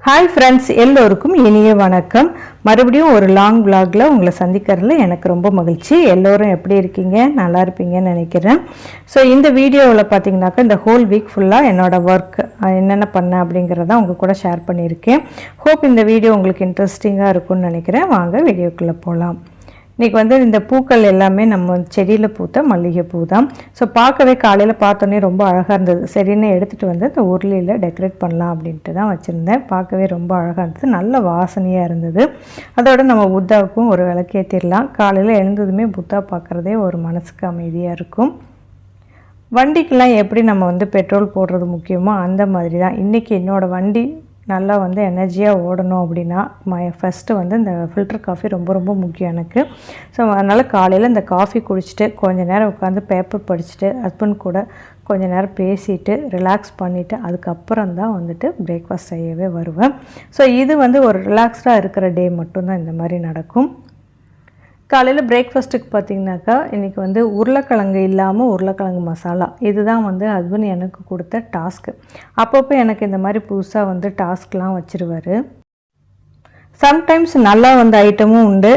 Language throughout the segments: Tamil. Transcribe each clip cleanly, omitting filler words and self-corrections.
ஹாய் ஃப்ரெண்ட்ஸ், எல்லோருக்கும் இனிய வணக்கம். மறுபடியும் ஒரு லாங் vlogல உங்களை சந்திக்கிறதுல எனக்கு ரொம்ப மகிழ்ச்சி. எல்லோரும் எப்படி இருக்கீங்க? நல்லா இருப்பீங்கன்னு நினைக்கிறேன். ஸோ இந்த வீடியோவில் பார்த்தீங்கன்னாக்கா இந்த ஹோல் வீக் ஃபுல்லாக என்னோடய ஒர்க் என்னென்ன பண்ணேன் அப்படிங்கிறத உங்கள் கூட ஷேர் பண்ணியிருக்கேன். ஹோப் இந்த வீடியோ உங்களுக்கு இன்ட்ரெஸ்டிங்காக இருக்கும்னு நினைக்கிறேன். வாங்க வீடியோக்குள்ளே போகலாம். இன்றைக்கி வந்து இந்த பூக்கள் எல்லாமே நம்ம செடியில் பூத்த மல்லிகைப்பூ தான். ஸோ பார்க்கவே காலையில் பார்த்தோன்னே ரொம்ப அழகாக இருந்தது. சரின்னு எடுத்துகிட்டு வந்து இந்த உருளியில் டெக்கரேட் பண்ணலாம் அப்படின்ட்டு தான் வச்சுருந்தேன். பார்க்கவே ரொம்ப அழகாக இருந்தது, நல்ல வாசனையாக இருந்தது. அதோட நம்ம புத்தாவுக்கும் ஒரு விளக்கேற்றிடலாம். காலையில் எழுந்ததுமே புத்தா பார்க்குறதே ஒரு மனசுக்கு அமைதியாக இருக்கும். வண்டிக்கெலாம் எப்படி நம்ம வந்து பெட்ரோல் போடுறது முக்கியமோ அந்த மாதிரி தான் இன்றைக்கி என்னோடய வண்டி நல்லா வந்து எனர்ஜியாக ஓடணும் அப்படின்னா ஃபஸ்ட்டு வந்து இந்த ஃபில்டர் காஃபி ரொம்ப ரொம்ப முக்கியம் எனக்கு. ஸோ அதனால் காலையில் இந்த காஃபி குடிச்சிட்டு கொஞ்சம் நேரம் உட்காந்து பேப்பர் படிச்சுட்டு ஹஸ்பண்ட் கூட கொஞ்சம் நேரம் பேசிட்டு ரிலாக்ஸ் பண்ணிவிட்டு அதுக்கப்புறம் தான் வந்துட்டு பிரேக்ஃபாஸ்ட் செய்யவே வருவேன். ஸோ இது வந்து ஒரு ரிலாக்ஸ்டாக இருக்கிற டே மட்டும்தான் இந்த மாதிரி நடக்கும். காலையில் பிரேக்ஃபாஸ்ட்டுக்கு பார்த்திங்கனாக்கா இன்றைக்கி வந்து உருளைக்கிழங்கு இல்லாமல் உருளைக்கிழங்கு மசாலா, இதுதான் வந்து ஹஸ்பண்ட் எனக்கு கொடுத்த டாஸ்க்கு. அப்பப்போ எனக்கு இந்த மாதிரி புதுசாக வந்து டாஸ்க்லாம் வச்சுருவார். சம்டைம்ஸ் நல்லா வந்த ஐட்டமும் உண்டு,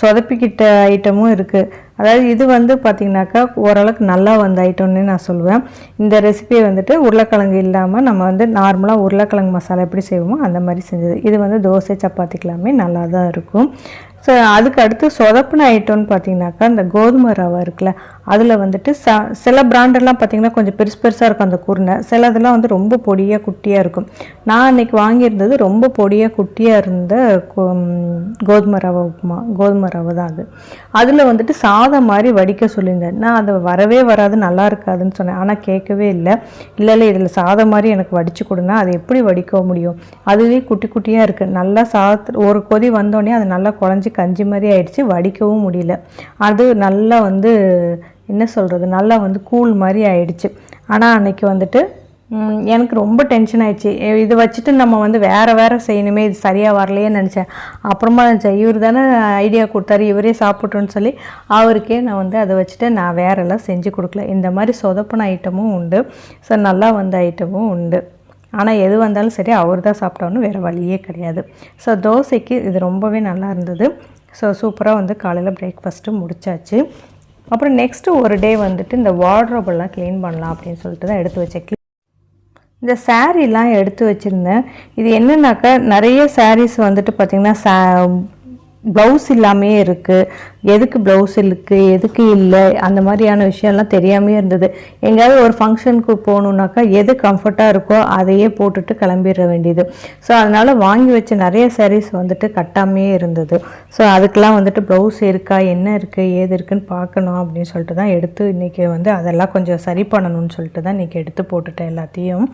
சொதப்பிக்கிட்ட ஐட்டமும் இருக்குது. அதாவது இது வந்து பார்த்திங்கனாக்கா ஓரளவுக்கு நல்லா வந்த ஐட்டம்னு நான் சொல்லுவேன். இந்த ரெசிபியை வந்துட்டு உருளைக்கிழங்கு இல்லாமல் நம்ம வந்து நார்மலாக உருளைக்கிழங்கு மசாலா எப்படி செய்வோமோ அந்த மாதிரி செஞ்சது. இது வந்து தோசை சப்பாத்திக்கெல்லாமே நல்லா தான் இருக்கும். ஸோ அதுக்கு அடுத்து சொதப்பின ஐட்டம்னு பார்த்திங்கனாக்கா இந்த கோதுமை ரவை இருக்குல்ல, அதில் வந்துட்டு சில பிராண்டெல்லாம் பார்த்திங்கன்னா கொஞ்சம் பெருசாக இருக்கும் அந்த குருணை, சில இதெல்லாம் வந்து ரொம்ப பொடியாக குட்டியாக இருக்கும். நான் அன்றைக்கி வாங்கியிருந்தது ரொம்ப பொடியாக குட்டியாக இருந்த கோதுமை ரவை உப்புமா, கோதுமை ரவை தான் அது. அதில் வந்துட்டு சாதம் மாதிரி வடிக்க சொல்லியிருந்தேன். நான் அது வரவே வராது, நல்லா இருக்காதுன்னு சொன்னேன். ஆனால் கேட்கவே இல்லை. இல்லை இதில் சாதம் மாதிரி எனக்கு வடித்து கொடுனா அது எப்படி வடிக்க முடியும், அதுவே குட்டி குட்டியாக இருக்குது. நல்லா ஒரு கொதி வந்தோடனே அது நல்லா குழஞ்சி கஞ்சி மாதிரி ஆயிடுச்சு, வடிக்கவும் முடியல. அது நல்லா வந்து என்ன சொல்கிறது, நல்லா வந்து கூழ் மாதிரி ஆயிடுச்சு. ஆனால் அன்றைக்கி வந்துட்டு எனக்கு ரொம்ப டென்ஷன் ஆயிடுச்சு. இதை வச்சுட்டு நம்ம வந்து வேறு செய்யணுமே, இது சரியாக வரலையே நினச்சேன். அப்புறமா நினச்சேன் இவர் தானே ஐடியா கொடுத்தாரு, இவரே சாப்பிட்டோன்னு சொல்லி அவருக்கே நான் வந்து அதை வச்சுட்டு நான் வேறெல்லாம் செஞ்சு கொடுக்கல. இந்த மாதிரி சொதப்பின ஐட்டமும் உண்டு, ஸோ நல்லா வந்த ஐட்டமும் உண்டு. ஆனால் எது வந்தாலும் சரி அவர் தான் சாப்பிட்டோன்னு வேறு வழியே கிடையாது. ஸோ தோசைக்கு இது ரொம்பவே நல்லா இருந்தது. ஸோ சூப்பராக வந்து காலையில் பிரேக்ஃபாஸ்ட்டு முடித்தாச்சு. அப்புறம் நெக்ஸ்ட்டு ஒரு டே வந்துட்டு இந்த வார்ட்ரோபெல்லாம் க்ளீன் பண்ணலாம் அப்படின்னு சொல்லிட்டு தான் எடுத்து வச்சேன். இந்த சாரீலாம் எடுத்து வச்சுருந்தேன். இது என்னன்னாக்கா நிறைய சாரீஸ் வந்துட்டு பார்த்திங்கன்னா ப்ளவுஸ் இல்லாமே இருக்குது. எதுக்கு ப்ளவுஸ் இருக்குது எதுக்கு இல்லை அந்த மாதிரியான விஷயம்லாம் தெரியாமே இருந்தது. எங்கேயாவது ஒரு ஃபங்க்ஷனுக்கு போகணுன்னாக்கா எது கம்ஃபர்ட்டாக இருக்கோ அதையே போட்டுட்டு கிளம்பிட வேண்டியது. ஸோ அதனால் வாங்கி வச்ச நிறைய சாரீஸ் வந்துட்டு கட்டாமே இருந்தது. ஸோ அதுக்கெலாம் வந்துட்டு ப்ளவுஸ் இருக்கா, என்ன இருக்குது ஏது இருக்குதுன்னு பார்க்கணும் அப்படின்னு சொல்லிட்டு தான் எடுத்து இன்றைக்கி வந்து அதெல்லாம் கொஞ்சம் சரி பண்ணணும்னு சொல்லிட்டு தான் இன்றைக்கி எடுத்து போட்டுட்டேன் எல்லாத்தையும்.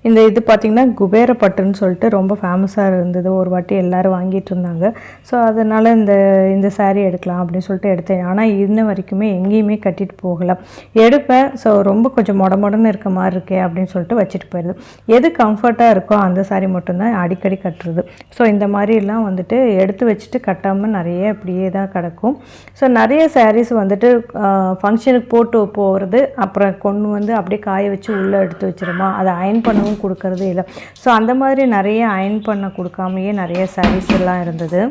இந்த இது பார்த்திங்கன்னா குபேர பட்டுன்னு சொல்லிட்டு ரொம்ப ஃபேமஸாக இருந்தது, ஒரு வாட்டி எல்லோரும் வாங்கிட்டு இருந்தாங்க. ஸோ அதனால் இந்த சாரீ எடுக்கலாம் அப்படின்னு சொல்லிட்டு எடுத்தேன். ஆனால் இன்ன வரைக்குமே எங்கேயுமே கட்டிட்டு போகலை. எடுப்பேன், ஸோ ரொம்ப கொஞ்சம் மொடன்னு இருக்க மாதிரி இருக்கே அப்படின்னு சொல்லிட்டு வச்சுட்டு போயிடுது. எது கம்ஃபர்ட்டாக இருக்கோ அந்த சாரீ மட்டும்தான் அடிக்கடி கட்டுறது. ஸோ இந்த மாதிரிலாம் வந்துட்டு எடுத்து வச்சுட்டு கட்டாமல் நிறைய இப்படியே தான் கிடக்கும். ஸோ நிறைய சாரீஸ் வந்துட்டு ஃபங்க்ஷனுக்கு போட்டு போகிறது, அப்புறம் கொண்டு வந்து அப்படியே காய வச்சு உள்ளே எடுத்து வச்சிருமா, அதை அயன் பண்ணவும் கொடுக்கறது இல்லை. ஸோ அந்த மாதிரி நிறைய அயன் பண்ண கொடுக்காமையே நிறைய சாரீஸ் எல்லாம் இருந்தது.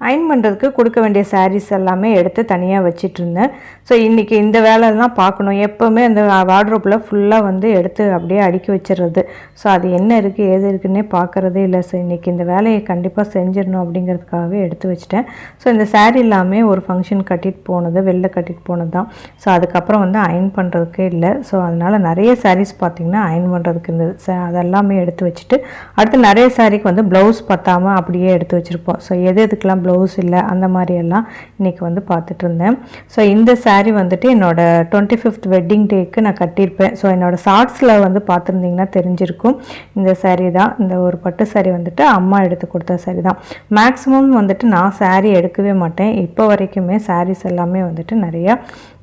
அயன் பண்ணுறதுக்கு கொடுக்க வேண்டிய சாரீஸ் எல்லாமே எடுத்து தனியாக வச்சிட்டு இருந்தேன். ஸோ இன்றைக்கி இந்த வேலைலாம் பார்க்கணும். எப்போவுமே அந்த வார்ட்ரோப்பில் ஃபுல்லாக வந்து எடுத்து அப்படியே அடுக்கி வச்சிடுறது. ஸோ அது என்ன இருக்குது ஏது இருக்குன்னே பார்க்குறதே இல்லை. ஸோ இன்றைக்கி இந்த வேலையை கண்டிப்பாக செஞ்சிடணும் அப்படிங்கிறதுக்காகவே எடுத்து வச்சிட்டேன். ஸோ இந்த சாரீ எல்லாமே ஒரு ஃபங்க்ஷன் கட்டிட்டு போனது, வெளில கட்டிட்டு போனது தான். ஸோ அதுக்கப்புறம் வந்து அயன் பண்ணுறதுக்கே இல்லை. ஸோ அதனால் நிறைய சாரீஸ் பார்த்திங்கன்னா அயன் பண்ணுறதுக்கு இருந்தது. அதெல்லாமே எடுத்து வச்சுட்டு அடுத்து நிறைய சாரீக்கு வந்து ப்ளவுஸ் பத்தாமல் அப்படியே எடுத்து வச்சுருப்போம். ஸோ எதுக்கெலாம் ப்ளவுஸ் இல்லை அந்த மாதிரியெல்லாம் இன்றைக்கி வந்து பார்த்துட்டு இருந்தேன். ஸோ இந்த சாரீ வந்துட்டு என்னோடய 25th வெட்டிங் டேக்கு நான் கட்டியிருப்பேன். ஸோ என்னோடய ஷார்ட்ஸில் வந்து பார்த்துருந்தீங்கன்னா தெரிஞ்சிருக்கும். இந்த சாரீ தான், இந்த ஒரு பட்டு சாரீ வந்துட்டு அம்மா எடுத்து கொடுத்த சாரீ தான். மேக்ஸிமம் வந்துட்டு நான் சாரீ எடுக்கவே மாட்டேன். இப்போ வரைக்குமே சாரீஸ் எல்லாமே வந்துட்டு நிறையா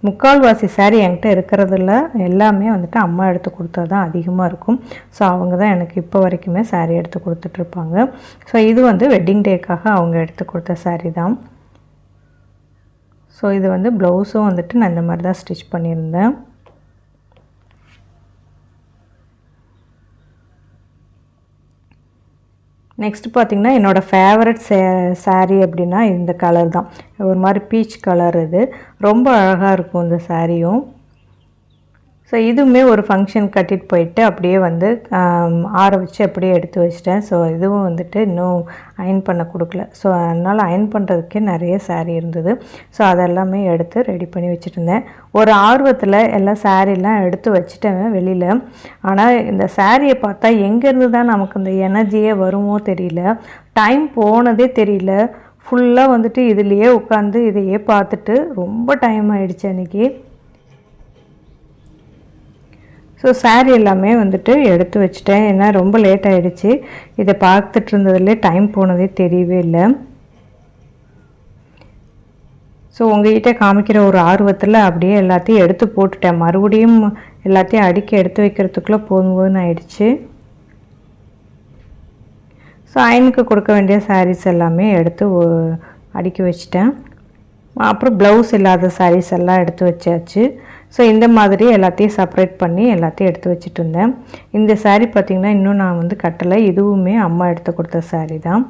முக்கால்வாசி சாரீ என்கிட்ட இருக்கிறதுல எல்லாமே வந்துட்டு அம்மா எடுத்து கொடுத்தது தான் அதிகமாக இருக்கும். ஸோ அவங்க தான் எனக்கு இப்போ வரைக்குமே சாரீ எடுத்து கொடுத்துட்ருப்பாங்க. ஸோ இது வந்து வெட்டிங் டேக்காக அவங்க எடுத்து கொடுத்த சாரீ தான். ஸோ இது வந்து ப்ளவுஸும் வந்துட்டு நான் இந்த மாதிரி தான் ஸ்டிச் பண்ணியிருந்தேன். நெக்ஸ்ட் பார்த்திங்கன்னா என்னோடய ஃபேவரட் சாரீ அப்படின்னா இந்த கலர் தான். ஒரு மாதிரி பீச் கலர். இது ரொம்ப அழகாக இருக்கும் இந்த சாரியும். ஸோ இதுவுமே ஒரு ஃபங்க்ஷன் கட்டிட்டு போயிட்டு அப்படியே வந்து ஆற வச்சு அப்படியே எடுத்து வச்சிட்டேன். ஸோ இதுவும் வந்துட்டு இன்னும் அயன் பண்ண கொடுக்கல. ஸோ அதனால் அயன் பண்ணுறதுக்கே நிறைய சாரீ இருந்தது. ஸோ அதெல்லாமே எடுத்து ரெடி பண்ணி வச்சுட்டு இருந்தேன். ஒரு ஆர்வத்தில் எல்லா சாரீலாம் எடுத்து வச்சுட்டேன் வெளியில். ஆனால் இந்த சாரியை பார்த்தா எங்கேருந்து தான் நமக்கு இந்த எனர்ஜியே வருமோ தெரியல. டைம் போனதே தெரியல. ஃபுல்லாக வந்துட்டு இதுலேயே உட்காந்து இதையே பார்த்துட்டு ரொம்ப டைம் ஆகிடுச்சு அன்றைக்கி. ஸோ சாரீ எல்லாமே வந்துட்டு எடுத்து வச்சுட்டேன். ஏன்னா ரொம்ப லேட் ஆகிடுச்சு. இதை பார்த்துட்டு இருந்ததுலேயே டைம் போனதே தெரியவே இல்லை. ஸோ உங்கள்கிட்ட காமிக்கிற ஒரு ஆர்வத்தில் அப்படியே எல்லாத்தையும் எடுத்து போட்டுட்டேன். மறுபடியும் எல்லாத்தையும் அடுக்கி எடுத்து வைக்கிறதுக்குள்ளே போதும்னு ஆயிடுச்சு. ஸோ அயனுக்கு கொடுக்க வேண்டிய சாரீஸ் எல்லாமே எடுத்து அடுக்கி வச்சிட்டேன். அப்புறம் ப்ளவுஸ் இல்லாத சாரீஸ் எல்லாம் எடுத்து வச்சாச்சு. ஸோ இந்த மாதிரி எல்லாத்தையும் செப்பரேட் பண்ணி எல்லாத்தையும் எடுத்து வச்சுட்டு இருந்தேன். இந்த சாரீ பார்த்திங்கன்னா இன்னும் நான் வந்து கட்டலை. இதுவுமே அம்மா எடுத்து கொடுத்த சாரீ தான்.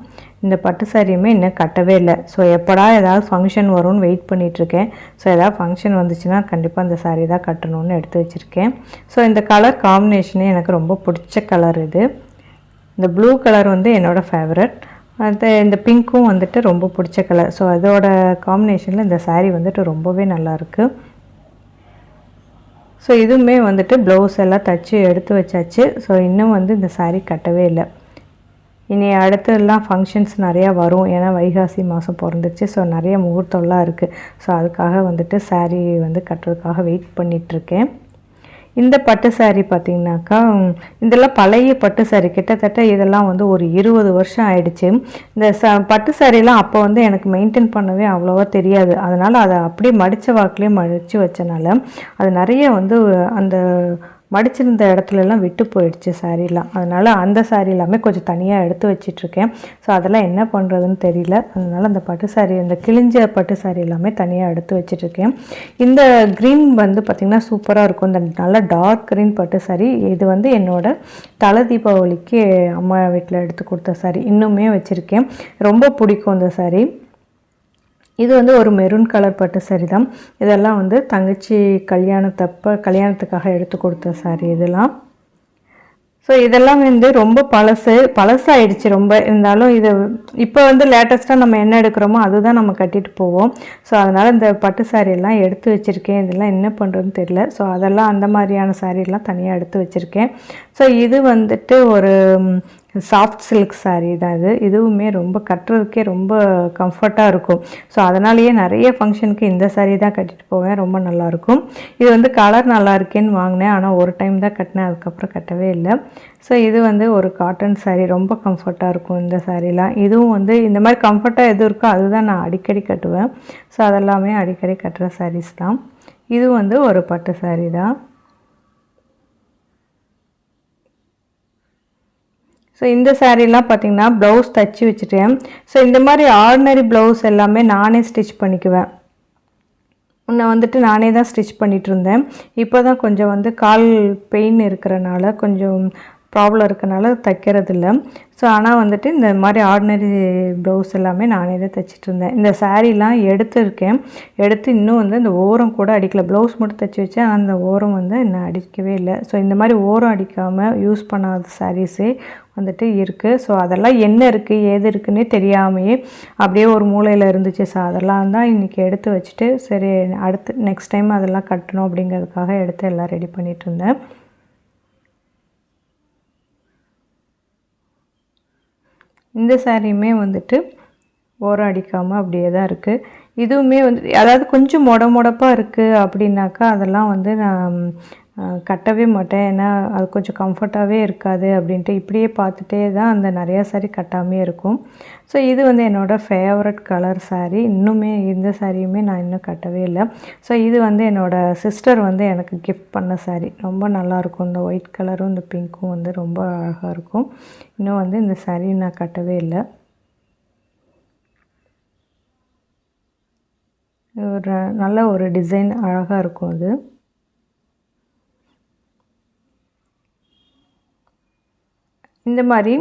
இந்த பட்டு சாரியுமே இன்னும் கட்டவே இல்லை. ஸோ எப்படா ஏதாவது ஃபங்க்ஷன் வரும்னு வெயிட் பண்ணிகிட்ருக்கேன். ஸோ ஏதாவது ஃபங்க்ஷன் வந்துச்சுன்னா கண்டிப்பாக இந்த சாரீ தான் கட்டணும்னு எடுத்து வச்சுருக்கேன். ஸோ இந்த கலர் காம்பினேஷனே எனக்கு ரொம்ப பிடிச்ச கலர் இது. இந்த ப்ளூ கலர் வந்து என்னோடய ஃபேவரட். இந்த பிங்க்கும் வந்துட்டு ரொம்ப பிடிச்ச கலர். ஸோ அதோட காம்பினேஷனில் இந்த சாரீ வந்துட்டு ரொம்பவே நல்லாயிருக்கு. ஸோ இதுவுமே வந்துட்டு ப்ளவுஸ் எல்லாம் தைச்சி எடுத்து வச்சாச்சு. ஸோ இன்னும் வந்து இந்த சாரீ கட்டவே இல்லை. இனி அடுத்தெல்லாம் ஃபங்க்ஷன்ஸ் நிறையா வரும். ஏன்னா வைகாசி மாதம் பிறந்துச்சு. ஸோ நிறைய முகூர்த்தம்லாம் இருக்குது. ஸோ அதுக்காக வந்துட்டு சாரீ வந்து கட்டுறதுக்காக வெயிட் பண்ணிகிட்ருக்கேன். இந்த பட்டு சாரீ பார்த்திங்கனாக்கா இதெல்லாம் பழைய பட்டு சாரீ. கிட்டத்தட்ட இதெல்லாம் வந்து ஒரு 20 வருஷம் ஆயிடுச்சு. இந்த பட்டு சாரீலாம் அப்போ வந்து எனக்கு மெயின்டைன் பண்ணவே அவ்வளோவா தெரியாது. அதனால் அதை அப்படியே மடித்த வாக்கிலே மடித்து வச்சனால அது நிறைய வந்து அந்த மடிச்சிருந்த இடத்துலலாம் விட்டு போயிடுச்சு சாரீலாம். அதனால் அந்த சாரீ எல்லாமே கொஞ்சம் தனியாக எடுத்து வச்சிட்ருக்கேன். ஸோ அதெல்லாம் என்ன பண்ணுறதுன்னு தெரியல. அதனால் அந்த பட்டு சாரீ, இந்த கிழிஞ்ச பட்டு சாரீ எல்லாமே தனியாக எடுத்து வச்சிட்ருக்கேன். இந்த க்ரீன் வந்து பார்த்திங்கன்னா சூப்பராக இருக்கும். இந்த நல்ல டார்க் க்ரீன் பட்டு சாரீ. இது வந்து என்னோடய தலை தீபாவளிக்கு அம்மா வீட்டில் எடுத்து கொடுத்த சாரீ. இன்னுமே வச்சுருக்கேன். ரொம்ப பிடிக்கும் இந்த சாரீ. இது வந்து ஒரு மெரூன் கலர் பட்டு சாரீ தான். இதெல்லாம் வந்து தங்கச்சி கல்யாணத்துக்காக எடுத்து கொடுத்த சாரீ இதெல்லாம். ஸோ இதெல்லாம் வந்து ரொம்ப பழசாயிடுச்சு ரொம்ப. இருந்தாலும் இது இப்போ வந்து லேட்டஸ்ட்டாக நம்ம என்ன எடுக்கிறோமோ அதுதான் நம்ம கட்டிட்டு போவோம். ஸோ அதனால் இந்த பட்டு சாரியெல்லாம் எடுத்து வச்சுருக்கேன். இதெல்லாம் என்ன பண்ணுறதுன்னு தெரியல. ஸோ அதெல்லாம் அந்த மாதிரியான சாரியெல்லாம் தனியாக எடுத்து வச்சுருக்கேன். ஸோ இது வந்துட்டு ஒரு சாஃப்ட் சில்க் சாரீ தான் இது. இதுவுமே ரொம்ப கட்டுறதுக்கே ரொம்ப கம்ஃபர்ட்டாக இருக்கும். ஸோ அதனாலேயே நிறைய ஃபங்க்ஷனுக்கு இந்த சாரீ தான் கட்டிட்டு போவேன். ரொம்ப நல்லாயிருக்கும். இது வந்து கலர் நல்லா இருக்கேன்னு வாங்கினேன். ஆனால் ஒரு டைம் தான் கட்டினேன். அதுக்கப்புறம் கட்டவே இல்லை. ஸோ இது வந்து ஒரு காட்டன் சாரீ. ரொம்ப கம்ஃபர்ட்டாக இருக்கும் இந்த சாரீலாம். இதுவும் வந்து இந்த மாதிரி கம்ஃபர்ட்டாக எது இருக்கோ அதுதான் நான் அடிக்கடி கட்டுவேன். ஸோ அதெல்லாமே அடிக்கடி கட்டுற சாரீஸ் தான். இது வந்து ஒரு பட்டு சாரீ தான். ஸோ இந்த சாரீலாம் பார்த்திங்கன்னா ப்ளவுஸ் தைச்சி வச்சுட்டேன். ஸோ இந்த மாதிரி ஆர்டினரி ப்ளவுஸ் எல்லாமே நானே ஸ்டிச் பண்ணிக்குவேன். முன்ன வந்துட்டு நானே தான் ஸ்டிச் பண்ணிகிட்டு இருந்தேன். இப்போ தான் கொஞ்சம் வந்து கால் பெயின் இருக்கிறனால கொஞ்சம் ப்ராப்ளம் இருக்கனால தைக்கிறது இல்லை. ஸோ ஆனால் வந்துட்டு இந்த மாதிரி ஆர்டினரி ப்ளவுஸ் எல்லாமே நானே தான் தைச்சிட்டு இருந்தேன். இந்த சாரீலாம் எடுத்துருக்கேன். எடுத்து இன்னும் வந்து இந்த ஓரம் கூட அடிக்கலை. ப்ளவுஸ் மட்டும் தைச்சி வச்சேன். அந்த ஓரம் வந்து இன்னும் அடிக்கவே இல்லை. ஸோ இந்த மாதிரி ஓரம் அடிக்காமல் யூஸ் பண்ணாத சாரீஸே வந்துட்டு இருக்குது. ஸோ அதெல்லாம் என்ன இருக்குது ஏது இருக்குன்னே தெரியாமையே அப்படியே ஒரு மூலையில் இருந்துச்சு. ஸோ அதெல்லாம் தான் இன்றைக்கி எடுத்து வச்சுட்டு சரி அடுத்து நெக்ஸ்ட் டைம் அதெல்லாம் கட்டணும் அப்படிங்கிறதுக்காக எடுத்து எல்லாம் ரெடி பண்ணிகிட்டு இருந்தேன். இந்த சாரியுமே வந்துட்டு ஓரம் அடிக்காமல் அப்படியே தான் இருக்குது. இதுவுமே வந்து அதாவது கொஞ்சம் மொடப்பாக இருக்குது அப்படின்னாக்கா அதெல்லாம் வந்து நான் கட்டவே மாட்டேன். ஏன்னா அது கொஞ்சம் கம்ஃபர்ட்டாகவே இருக்காது அப்படின்ட்டு இப்படியே பார்த்துட்டே தான் அந்த நிறையா சாரீ கட்டாமே இருக்கும். ஸோ இது வந்து என்னோடய ஃபேவரட் கலர் சாரீ. இன்னுமே இந்த சாரியுமே நான் இன்னும் கட்டவே இல்லை. ஸோ இது வந்து என்னோடய சிஸ்டர் வந்து எனக்கு கிஃப்ட் பண்ண சாரீ. ரொம்ப நல்லாயிருக்கும். இந்த ஒயிட் கலரும் இந்த பிங்க்கும் வந்து ரொம்ப அழகாக இருக்கும். இன்னும் வந்து இந்த சாரீ நான் கட்டவே இல்லை. ஒரு நல்ல ஒரு டிசைன் அழகாக இருக்கும் அது. இந்த மாதிரி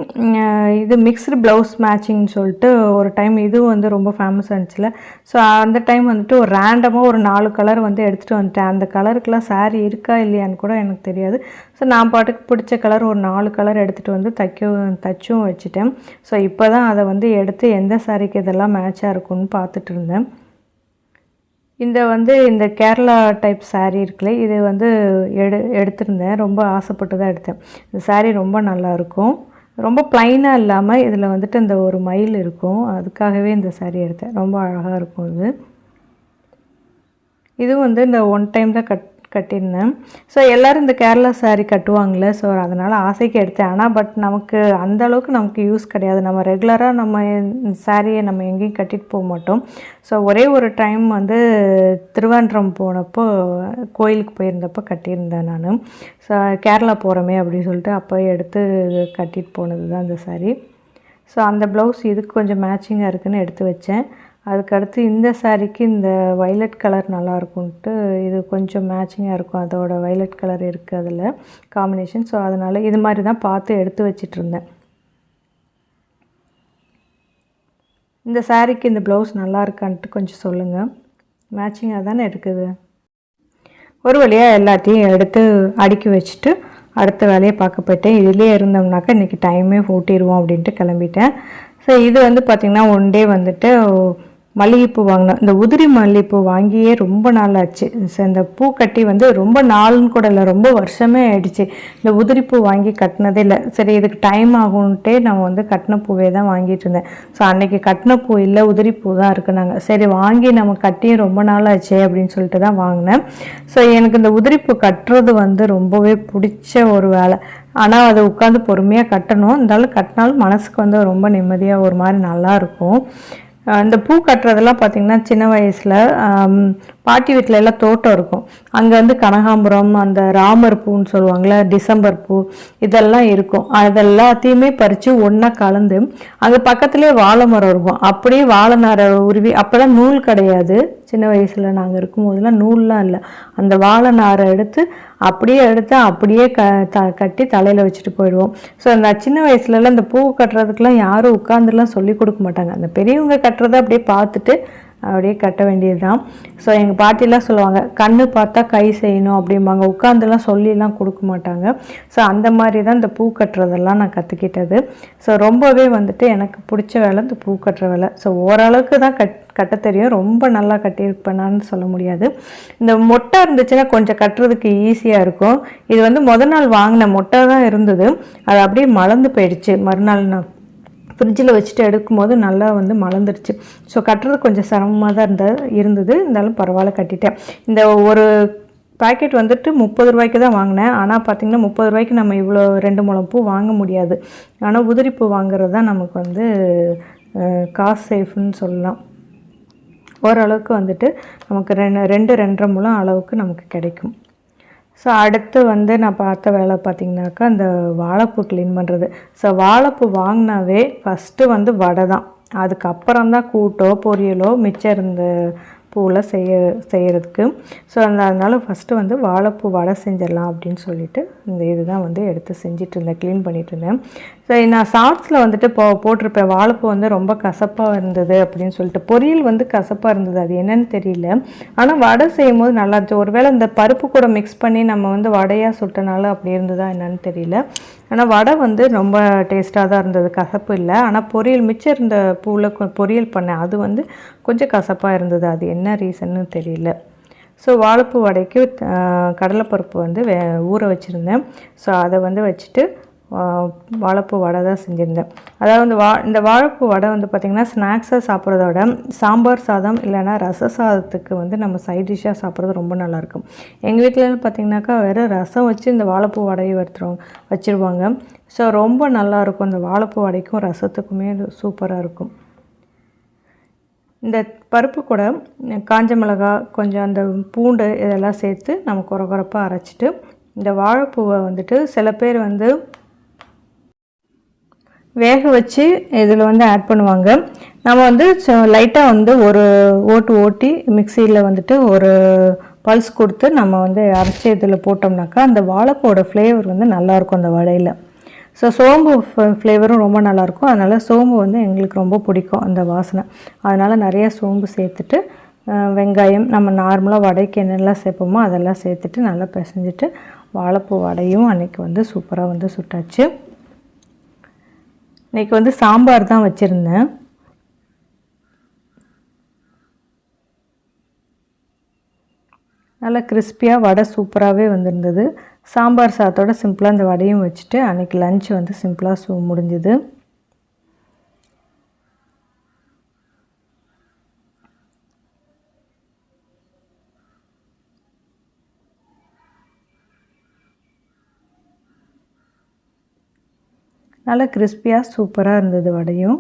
இது மிக்ஸ்டு ப்ளவுஸ் மேட்சிங்னு சொல்லிட்டு ஒரு டைம் இதுவும் வந்து ரொம்ப ஃபேமஸாக இருந்துச்சுல. ஸோ அந்த டைம் வந்துட்டு ஒரு ரேண்டமாக ஒரு 4 கலர் வந்து எடுத்துகிட்டு வந்துட்டேன். அந்த கலருக்கெலாம் சாரீ இருக்கா இல்லையான்னு கூட எனக்கு தெரியாது. ஸோ நான் பாட்டுக்கு பிடிச்ச கலர் ஒரு 4 கலர் எடுத்துகிட்டு வந்து தச்சும் வச்சுட்டேன். ஸோ இப்போ தான் அதை வந்து எடுத்து எந்த சாரீக்கு இதெல்லாம் மேட்சாக இருக்கும்னு பார்த்துட்டு இருந்தேன். இந்த கேரளா டைப் சாரீ இருக்குல்ல, இது வந்து எடுத்திருந்தேன். ரொம்ப ஆசைப்பட்டு தான் எடுத்தேன். இந்த சாரீ ரொம்ப நல்லாயிருக்கும். ரொம்ப ப்ளைனாக இல்லாமல் இதில் வந்துட்டு இந்த ஒரு மயில் இருக்கும். அதுக்காகவே இந்த சாரீ எடுத்தேன். ரொம்ப அழகாக இருக்கும் இது. இதுவும் வந்து இந்த ஒன் டைம் தான் கட்டியிருந்தேன். ஸோ எல்லோரும் இந்த கேரளா சாரீ கட்டுவாங்களே, ஸோ அதனால் ஆசைக்கு எடுத்தேன். ஆனால் பட் நமக்கு அந்தளவுக்கு நமக்கு யூஸ் கிடையாது. நம்ம ரெகுலராக நம்ம சாரியை நம்ம எங்கேயும் கட்டிட்டு போக மாட்டோம். ஸோ ஒரே ஒரு டைம் வந்து திருவான்ட்ரம் போனப்போ கோயிலுக்கு போயிருந்தப்போ கட்டியிருந்தேன் நான். ஸோ கேரளா போகிறோமே அப்படின்னு சொல்லிட்டு அப்போ எடுத்து கட்டிட்டு போனது தான் அந்த சாரீ. ஸோ அந்த ப்ளவுஸ் இதுக்கு கொஞ்சம் மேட்சிங்காக இருக்குதுன்னு எடுத்து வச்சேன். அதுக்கடுத்து இந்த சாரீக்கு இந்த வைலட் கலர் நல்லாயிருக்கும்ன்ட்டு இது கொஞ்சம் மேட்சிங்காக இருக்கும். அதோட வைலட் கலர் இருக்குது அதில் காம்பினேஷன். ஸோ அதனால் இது மாதிரி தான் பார்த்து எடுத்து வச்சிட்ருந்தேன். இந்த சாரீக்கு இந்த ப்ளவுஸ் நல்லா இருக்கான்ட்டு கொஞ்சம் சொல்லுங்கள். மேட்சிங்காக தானே இருக்குது. ஒரு வழியாக எல்லாத்தையும் எடுத்து அடுக்கி வச்சுட்டு அடுத்த வேலையை பார்க்க போயிட்டேன். இதிலே இருந்தோம்னாக்கா இன்றைக்கி டைமே ஓட்டிடுவோம் அப்படின்ட்டு கிளம்பிட்டேன். ஸோ இது வந்து பார்த்திங்கன்னா ஒன் டே வந்துட்டு மல்லிகைப்பூ வாங்கினோம். இந்த உதிரி மல்லிகைப்பூ வாங்கியே ரொம்ப நாள் ஆச்சு. இந்த பூ கட்டி வந்து ரொம்ப நாள்னு கூட இல்லை, ரொம்ப வருஷமே ஆயிடுச்சு. இந்த உதிரிப்பூ வாங்கி கட்டினதே இல்லை. சரி இதுக்கு டைம் ஆகும்ன்ட்டே நம்ம வந்து கட்டின பூவே தான் வாங்கிட்டு இருந்தேன். ஸோ அன்றைக்கி கட்டின பூ இல்லை, உதிரிப்பூ தான் இருக்குனாங்க. சரி வாங்கி நம்ம கட்டியும் ரொம்ப நாள் ஆச்சு அப்படின்னு சொல்லிட்டு தான் வாங்கினேன். ஸோ எனக்கு இந்த உதிரிப்பூ கட்டுறது வந்து ரொம்பவே பிடிச்ச ஒரு வேலை. ஆனால் அதை உட்காந்து பொறுமையாக கட்டணும். இருந்தாலும் கட்டினாலும் மனசுக்கு வந்து ரொம்ப நிம்மதியாக ஒரு மாதிரி நல்லாயிருக்கும். இந்த பூ கட்டுறதெல்லாம் பார்த்திங்கன்னா சின்ன வயசில் பாட்டி வீட்டில் எல்லாம் தோட்டம் இருக்கும். அங்கே வந்து கனகாம்பரம், அந்த ராமர் பூன்னு சொல்லுவாங்களே, டிசம்பர் பூ, இதெல்லாம் இருக்கும். அதெல்லாத்தையுமே பறித்து ஒன்றா கலந்து அங்கே பக்கத்துலேயே வாழை மரம் இருக்கும். அப்படியே வாழை நாரை உருவி, அப்போல்லாம் நூல் கிடையாது. சின்ன வயசில் நாங்கள் இருக்கும்போதெல்லாம் நூல்லாம் இல்லை. அந்த வாழை நாரை அப்படியே கட்டி தலையில் வச்சுட்டு போயிடுவோம். ஸோ அந்த சின்ன வயசுலலாம் இந்த பூ கட்டுறதுக்கெலாம் யாரும் உட்காந்துலாம் சொல்லி கொடுக்க மாட்டாங்க. அந்த பெரியவங்க கட்டுறதை அப்படியே பார்த்துட்டு அப்படியே கட்ட வேண்டியது தான். ஸோ எங்கள் பாட்டிலாம் சொல்லுவாங்க, கண்ணு பார்த்தா கை செய்யணும் அப்படிம்பாங்க. உட்காந்துலாம் சொல்லிலாம் கொடுக்க மாட்டாங்க. ஸோ அந்த மாதிரி தான் இந்த பூ கட்டுறதெல்லாம் நான் கற்றுக்கிட்டது. ஸோ ரொம்பவே வந்துட்டு எனக்கு பிடிச்ச வேலை இந்த பூ கட்டுற வேலை. ஸோ ஓரளவுக்கு தான் கட்ட தெரியும். ரொம்ப நல்லா கட்டியிருப்பேனான்னு சொல்ல முடியாது. இந்த மொட்டை இருந்துச்சுன்னா கொஞ்சம் கட்டுறதுக்கு ஈஸியாக இருக்கும். இது வந்து நாள் வாங்கின மொட்டை தான் இருந்தது. அது அப்படியே மலர்ந்து போயிடுச்சு. மறுநாள் நான் ஃப்ரிட்ஜில் வச்சுட்டு எடுக்கும்போது நல்லா வந்து மலர்ந்துருச்சு. ஸோ கட்டுறது கொஞ்சம் சிரமமாக தான் இருந்தது. இருந்தாலும் பரவாயில்ல கட்டிட்டேன். இந்த ஒரு பேக்கெட் வந்துட்டு 30 ரூபாய்க்கு தான் வாங்கினேன். ஆனால் பார்த்திங்கன்னா 30 ரூபாய்க்கு நம்ம இவ்வளோ 2 முழம் பூ வாங்க முடியாது. ஆனால் உதிரிப்பூ வாங்குறது தான் நமக்கு வந்து காசு சேஃப்னு சொல்லலாம். ஓரளவுக்கு வந்துட்டு நமக்கு 2-2.5 முழம் அளவுக்கு நமக்கு கிடைக்கும். ஸோ அடுத்து வந்து நான் பார்த்த வேலை பார்த்திங்கனாக்கா இந்த வாழைப்பூ க்ளீன் பண்ணுறது. ஸோ வாழைப்பூ வாங்கினாவே ஃபஸ்ட்டு வந்து வடை தான். அதுக்கப்புறம் தான் கூட்டோ பொரியலோ மிச்சம் இருந்த பூவில் செய்கிறதுக்கு. ஸோ அதனால் ஃபஸ்ட்டு வந்து வாழைப்பூ வடை செஞ்சிடலாம் அப்படின்னு சொல்லிட்டு இந்த இதுதான் வந்து எடுத்து செஞ்சுட்டு இருந்தேன், க்ளீன் பண்ணிகிட்டு இருந்தேன். ஸோ நான் ஷார்ட்ஸில் வந்துட்டு போட்டிருப்பேன், வாழைப்பூ வந்து ரொம்ப கசப்பாக இருந்தது அப்படின்னு சொல்லிட்டு. பொரியல் வந்து கசப்பாக இருந்தது, அது என்னன்னு தெரியல. ஆனால் வடை செய்யும் போது நல்லா இருந்துச்சு. ஒருவேளை இந்த பருப்பு கூட மிக்ஸ் பண்ணி நம்ம வந்து வடையாக சுட்டனால அப்படி இருந்ததா என்னன்னு தெரியல. ஆனால் வடை வந்து ரொம்ப டேஸ்ட்டாக தான் இருந்தது, கசப்பு இல்லை. ஆனால் பொரியல் மிச்சம் இருந்த பூவில் பொரியல் பண்ணேன், அது வந்து கொஞ்சம் கசப்பாக இருந்தது. அது என்ன ரீசன்னு தெரியல. ஸோ வாழைப்பூ வடைக்கு கடலைப்பருப்பு வந்து ஊற வச்சுருந்தேன். ஸோ அதை வந்து வச்சுட்டு வாழைப்பூ வடை தான் செஞ்சுருந்தேன். அதாவது இந்த வாழைப்பூ வடை வந்து பார்த்திங்கன்னா ஸ்நாக்ஸாக சாப்பிட்றத விட சாம்பார் சாதம் இல்லைனா ரச சாதத்துக்கு வந்து நம்ம சைட் டிஷ்ஷாக சாப்பிட்றது ரொம்ப நல்லாயிருக்கும். எங்கள் வீட்டில் பார்த்திங்கனாக்கா வெறும் ரசம் வச்சு இந்த வாழைப்பூ வடையை வச்சுருவாங்க. ஸோ ரொம்ப நல்லாயிருக்கும். இந்த வாழைப்பூ வடைக்கும் ரசத்துக்குமே சூப்பராக இருக்கும். இந்த பருப்பு கூட காஞ்ச மிளகாய், கொஞ்சம் அந்த பூண்டு இதெல்லாம் சேர்த்து நம்ம குறப்பாக அரைச்சிட்டு இந்த வாழைப்பூவை வந்துட்டு சில பேர் வந்து வேக வச்சு இதில் வந்து ஆட் பண்ணுவாங்க. நம்ம வந்து லைட்டாக வந்து ஒரு ஓட்டி மிக்சியில் வந்துட்டு ஒரு பல்ஸ் கொடுத்து நம்ம வந்து அரைச்சி இதில் போட்டோம்னாக்கா அந்த வாழைப்பூவோட ஃப்ளேவர் வந்து நல்லாயிருக்கும் அந்த வடையில். ஸோ சோம்பு ஃப்ளேவரும் ரொம்ப நல்லாயிருக்கும். அதனால் சோம்பு வந்து எங்களுக்கு ரொம்ப பிடிக்கும் அந்த வாசனை. அதனால் நிறையா சோம்பு சேர்த்துட்டு வெங்காயம் நம்ம நார்மலாக வடைக்கு என்னெல்லாம் சேர்ப்போமோ அதெல்லாம் சேர்த்துட்டு நல்லா பிசைஞ்சிட்டு வாழைப்பூ வடையும் அன்றைக்கி வந்து சூப்பராக வந்து சுட்டாச்சு. இன்றைக்கி வந்து சாம்பார் தான் வச்சுருந்தேன். நல்லா கிறிஸ்பியாக வடை சூப்பராகவே வந்திருந்தது. சாம்பார் சாதத்தோட சிம்பிளாக இந்த வடையும் வச்சுட்டு அன்றைக்கி லஞ்ச் வந்து சிம்பிளாக முடிஞ்சுது. நல்லா கிறிஸ்பியாக சூப்பராக இருந்தது வடையும்.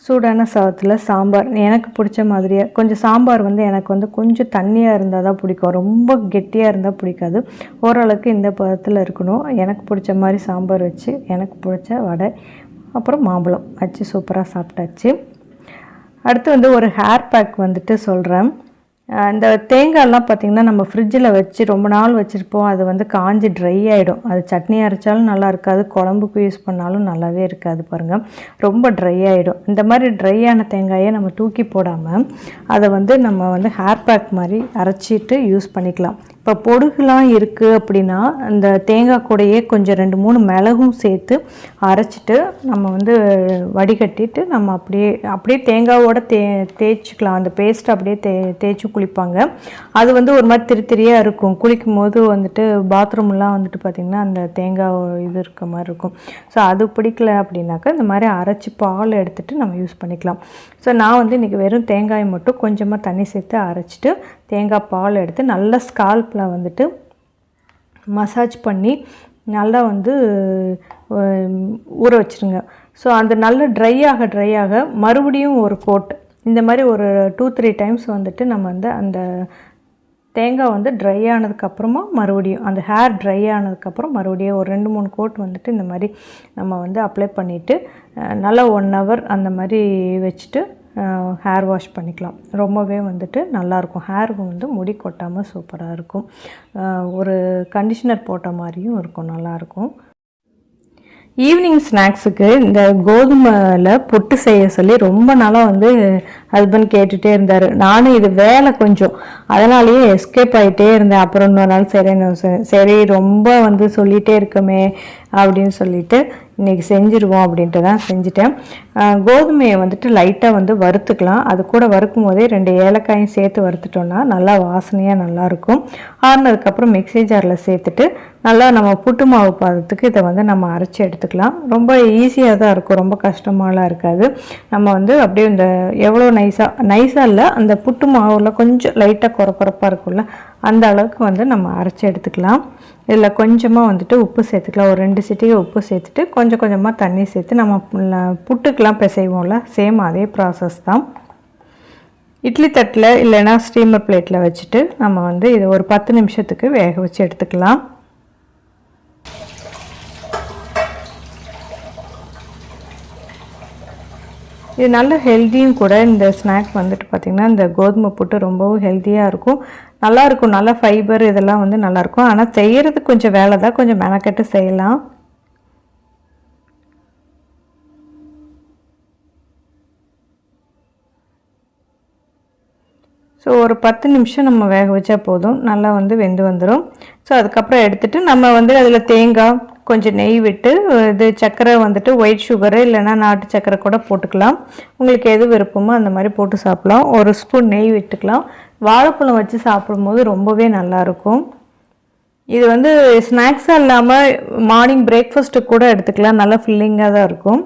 சூடான சாதத்தில் சாம்பார் எனக்கு பிடிச்ச மாதிரியே, கொஞ்சம் சாம்பார் வந்து எனக்கு வந்து கொஞ்சம் தண்ணியாக இருந்தால் தான் பிடிக்கும், ரொம்ப கெட்டியாக இருந்தால் பிடிக்காது. ஓரளவுக்கு இந்த பதத்தில் இருக்கணும். எனக்கு பிடிச்ச மாதிரி சாம்பார் வச்சு எனக்கு பிடிச்ச வடை அப்புறம் மாம்பழம் வச்சு சூப்பராக சாப்பிட்டாச்சு. அடுத்து வந்து ஒரு ஹேர் பேக் வந்துட்டு சொல்கிறேன். இந்த தேங்காயெல்லாம் பார்த்திங்கன்னா நம்ம ஃப்ரிட்ஜில் வச்சு ரொம்ப நாள் வச்சுருப்போம். அது வந்து காஞ்சி ட்ரை ஆகிடும். அது சட்னி அரைச்சாலும் நல்லா இருக்காது, குழம்புக்கு யூஸ் பண்ணாலும் நல்லாவே இருக்காது. பாருங்கள், ரொம்ப ட்ரை ஆகிடும். இந்த மாதிரி ட்ரையான தேங்காயை நம்ம தூக்கி போடாமல் அதை வந்து நம்ம வந்து ஹேர் பேக் மாதிரி அரைச்சிட்டு யூஸ் பண்ணிக்கலாம். இப்போ பொடுகுலாம் இருக்குது அப்படின்னா அந்த தேங்காய் கூடையே கொஞ்சம் 2-3 மிளகும் சேர்த்து அரைச்சிட்டு நம்ம வந்து வடிகட்டிட்டு நம்ம அப்படியே தேங்காவோட தேய்ச்சிக்கலாம். அந்த பேஸ்ட் அப்படியே தேய்ச்சி குளிப்பாங்க. அது வந்து ஒரு மாதிரி திரியாக இருக்கும். குளிக்கும் போது வந்துட்டு பாத்ரூம்லாம் வந்துட்டு பார்த்திங்கன்னா அந்த தேங்காய் இது இருக்க மாதிரி இருக்கும். ஸோ அது பிடிக்கல அப்படின்னாக்கா இந்த மாதிரி அரைச்சி பால் எடுத்துகிட்டு நம்ம யூஸ் பண்ணிக்கலாம். ஸோ நான் வந்து இன்றைக்கி வெறும் தேங்காய் மட்டும் கொஞ்சமாக தண்ணி சேர்த்து அரைச்சிட்டு தேங்காய் பால் எடுத்து நல்லா ஸ்கால்பில் வந்துட்டு மசாஜ் பண்ணி நல்லா வந்து ஊற வச்சுருங்க. ஸோ அந்த நல்லா ட்ரை ஆக மறுபடியும் ஒரு கோட் இந்த மாதிரி ஒரு 2-3 டைம்ஸ் வந்துட்டு நம்ம வந்து அந்த தேங்காய் வந்து ட்ரை ஆனதுக்கப்புறமா மறுபடியும் அந்த ஹேர் ட்ரை ஆனதுக்கப்புறம் மறுபடியும் ஒரு 2-3 கோட் வந்துட்டு இந்த மாதிரி நம்ம வந்து அப்ளை பண்ணிவிட்டு நல்லா 1 hour அந்த மாதிரி வச்சுட்டு ஹேர் வாஷ் பண்ணிக்கலாம். ரொம்பவே வந்துட்டு நல்லாயிருக்கும். ஹேர் வந்து முடி கொட்டாமல் சூப்பராக இருக்கும். ஒரு கண்டிஷ்னர் போட்ட மாதிரியும் இருக்கும், நல்லாயிருக்கும். ஈவினிங் ஸ்நாக்ஸுக்கு இந்த கோதுமையில் புட்டு செய்ய சொல்லி ரொம்ப நாளாக வந்து ஹஸ்பண்ட் கேட்டுகிட்டே இருந்தார். நானும் இது வேலை கொஞ்சம் அதனாலேயே எஸ்கேப் ஆகிட்டே இருந்தேன். அப்புறம் இன்னொரு நாள் சரி ரொம்ப வந்து சொல்லிகிட்டே இருக்கமே அப்படின்னு சொல்லிட்டு இன்றைக்கி செஞ்சுருவோம் அப்படின்ட்டு தான் செஞ்சுட்டேன். கோதுமையை வந்துட்டு லைட்டாக வந்து வறுத்துக்கலாம். அது கூட வறுக்கும் போதே 2 ஏலக்காயும் சேர்த்து வறுத்துட்டோன்னா நல்லா வாசனையாக நல்லாயிருக்கும். ஆறுனதுக்கப்புறம் மிக்ஸி ஜாரில் சேர்த்துட்டு நல்லா நம்ம புட்டு மாவு பதத்துக்கு இதை வந்து நம்ம அரைச்சி எடுத்துக்கலாம். ரொம்ப ஈஸியாக தான் இருக்கும், ரொம்ப கஷ்டமாலாம் இருக்காது. நம்ம வந்து அப்படியே இந்த எவ்வளோ நைஸாக இல்லை, அந்த புட்டு மாவில் கொஞ்சம் லைட்டாக குறப்பாக இருக்கும்ல, அந்த அளவுக்கு வந்து நம்ம அரைச்சி எடுத்துக்கலாம். இதில் கொஞ்சமாக வந்துட்டு உப்பு சேர்த்துக்கலாம். ஒரு 2 சிட்டிகை உப்பு சேர்த்துட்டு கொஞ்சம் கொஞ்சமாக தண்ணி சேர்த்து நம்ம புட்டுக்கெலாம் பிசைவோம்ல, சேம் அதே ப்ராசஸ் தான். இட்லி தட்டில் இல்லைன்னா ஸ்டீமர் பிளேட்டில் வச்சுட்டு நம்ம வந்து இதை ஒரு 10 நிமிஷத்துக்கு வேக வச்சு எடுத்துக்கலாம். இது நல்ல ஹெல்த்தியும் கூட. இந்த ஸ்நாக் வந்துட்டு பார்த்திங்கன்னா இந்த கோதுமை புட்டு ரொம்பவும் ஹெல்த்தியாக இருக்கும், நல்லாயிருக்கும். நல்லா ஃபைபர் இதெல்லாம் வந்து நல்லாயிருக்கும். ஆனால் செய்கிறது கொஞ்சம் வேலை தான், கொஞ்சம் மெனக்கெட்டு செய்யலாம். ஸோ ஒரு 10 நிமிஷம் நம்ம வேக வச்சா போதும், நல்லா வந்து வெந்து வந்துடும். ஸோ அதுக்கப்புறம் எடுத்துகிட்டு நம்ம வந்து அதில் தேங்காய் கொஞ்சம் நெய் விட்டு இது சர்க்கரை வந்துட்டு ஒயிட் சுகரு இல்லைன்னா நாட்டு சர்க்கரை கூட போட்டுக்கலாம். உங்களுக்கு எது விருப்பமோ அந்த மாதிரி போட்டு சாப்பிட்லாம். ஒரு ஸ்பூன் நெய் விட்டுக்கலாம். வாழைப்பழம் வச்சு சாப்பிடும்போது ரொம்பவே நல்லாயிருக்கும். இது வந்து ஸ்நாக்ஸாக இல்லாமல் மார்னிங் பிரேக்ஃபாஸ்ட்டுக்கு கூட எடுத்துக்கலாம். நல்லா ஃபில்லிங்காக தான் இருக்கும்.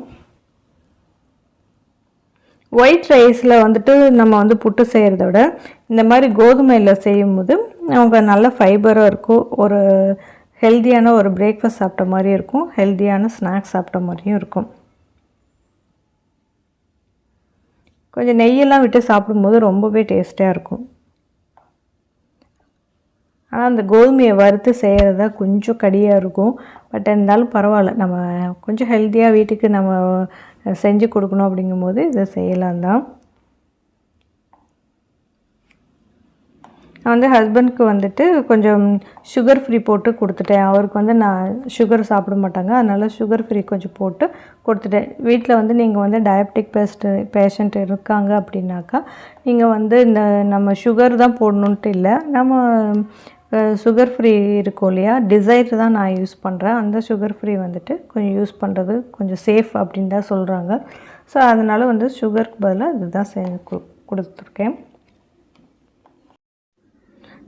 ஒயிட் ரைஸில் வந்துட்டு நம்ம வந்து புட்டு செய்கிறத விட இந்த மாதிரி கோதுமையில் செய்யும்போது அவங்க நல்ல ஃபைபராக இருக்கும். ஒரு ஹெல்த்தியான ஒரு பிரேக்ஃபாஸ்ட் சாப்பிட்ட மாதிரியும் இருக்கும், ஹெல்த்தியான ஸ்நாக்ஸ் சாப்பிட்ட மாதிரியும் இருக்கும். கொஞ்சம் நெய்யெல்லாம் விட்டு சாப்பிடும்போது ரொம்பவே டேஸ்ட்டாக இருக்கும். ஆனால் அந்த கோதுமையை வறுத்து செய்கிறதா கொஞ்சம் கடியாக இருக்கும். பட் இருந்தாலும் பரவாயில்ல, நம்ம கொஞ்சம் ஹெல்த்தியாக வீட்டுக்கு நம்ம செஞ்சு கொடுக்கணும் அப்படிங்கும்போது இதை செய்யலாம் தான். நான் வந்து ஹஸ்பண்ட்க்கு வந்துட்டு கொஞ்சம் சுகர் ஃப்ரீ போட்டு கொடுத்துட்டேன். அவருக்கு வந்து நான் சுகர் சாப்பிட மாட்டாங்க, அதனால் சுகர் ஃப்ரீ கொஞ்சம் போட்டு கொடுத்துட்டேன். வீட்டில் வந்து நீங்கள் வந்து டயபெட்டிக் பேஷண்ட் இருக்காங்க அப்படின்னாக்கா நீங்கள் வந்து இந்த நம்ம சுகர் தான் போடணுன்ட்டு இல்லை, நம்ம சுகர் ஃப்ரீ இருக்கும் இல்லையா, டிசைர் தான் நான் யூஸ் பண்ணுறேன். அந்த சுகர் ஃப்ரீ வந்துட்டு கொஞ்சம் யூஸ் பண்ணுறது கொஞ்சம் சேஃப் அப்படின்னு தான் சொல்கிறாங்க. ஸோ அதனால் வந்து சுகருக்கு பதிலாக இதுதான் கொடுத்துருக்கேன்.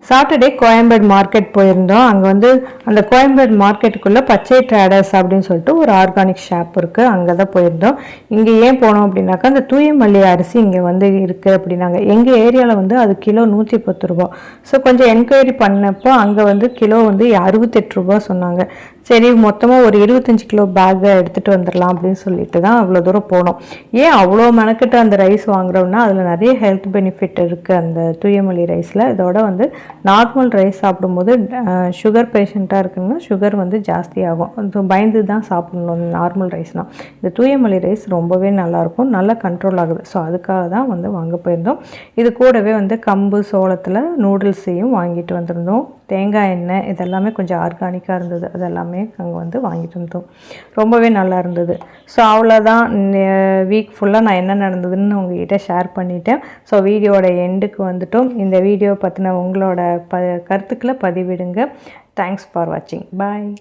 சாட்டர்டே கோயம்பேடு மார்க்கெட் போயிருந்தோம். அங்கே வந்து அந்த கோயம்பேடு மார்க்கெட்டுக்குள்ளே பச்சை ட்ரேடர்ஸ் அப்படின்னு சொல்லிட்டு ஒரு ஆர்கானிக் ஷாப் இருக்குது, அங்கே தான் போயிருந்தோம். இங்கே ஏன் போனோம் அப்படின்னாக்கா அந்த தூய மல்லி அரிசி இங்கே வந்து இருக்குது அப்படின்னாங்க. எங்கள் ஏரியாவில் வந்து அது கிலோ 110 ரூபா. ஸோ கொஞ்சம் என்கொயரி பண்ணப்போ அங்கே வந்து கிலோ வந்து 68 ரூபா சொன்னாங்க. சரி மொத்தமாக ஒரு 25 கிலோ பேக்கை எடுத்துகிட்டு வந்துடலாம் அப்படின்னு சொல்லிட்டு தான் அவ்வளோ தூரம் போனோம். ஏன் அவ்வளோ மெனக்கிட்டு அந்த ரைஸ் வாங்குறோம்னா அதில் நிறைய ஹெல்த் பெனிஃபிட் இருக்குது அந்த தூயமல்லி ரைஸில். இதோட வந்து நார்மல் ரைஸ் சாப்பிடும்போது சுகர் பேஷண்ட்டாக இருக்குன்னா சுகர் வந்து ஜாஸ்தியாகும், அது பயந்து தான் சாப்பிடணும் நார்மல் ரைஸ்னால். இந்த தூயமல்லி ரைஸ் ரொம்பவே நல்லாயிருக்கும், நல்லா கண்ட்ரோல் ஆகுது. ஸோ அதுக்காக தான் வந்து வாங்க போயிருந்தோம். இது கூடவே வந்து கம்பு சோளத்தில் நூடுல்ஸையும் வாங்கிட்டு வந்திருந்தோம். தேங்காய் எண்ணெய் இதெல்லாமே கொஞ்சம் ஆர்கானிக்காக இருந்தது, அதெல்லாமே அங்கே வந்து வாங்கிட்டு இருந்தோம். ரொம்பவே நல்லா இருந்தது. ஸோ அவ்வளோதான், வீக் ஃபுல்லாக நான் என்ன நடந்ததுன்னு உங்கள்கிட்ட ஷேர் பண்ணிட்டேன். ஸோ வீடியோட எண்டுக்கு வந்துட்டோம். இந்த வீடியோ பற்றின உங்களோட கருத்துக்களை பதிவிடுங்க. தேங்க்ஸ் ஃபார் வாட்சிங். பாய்.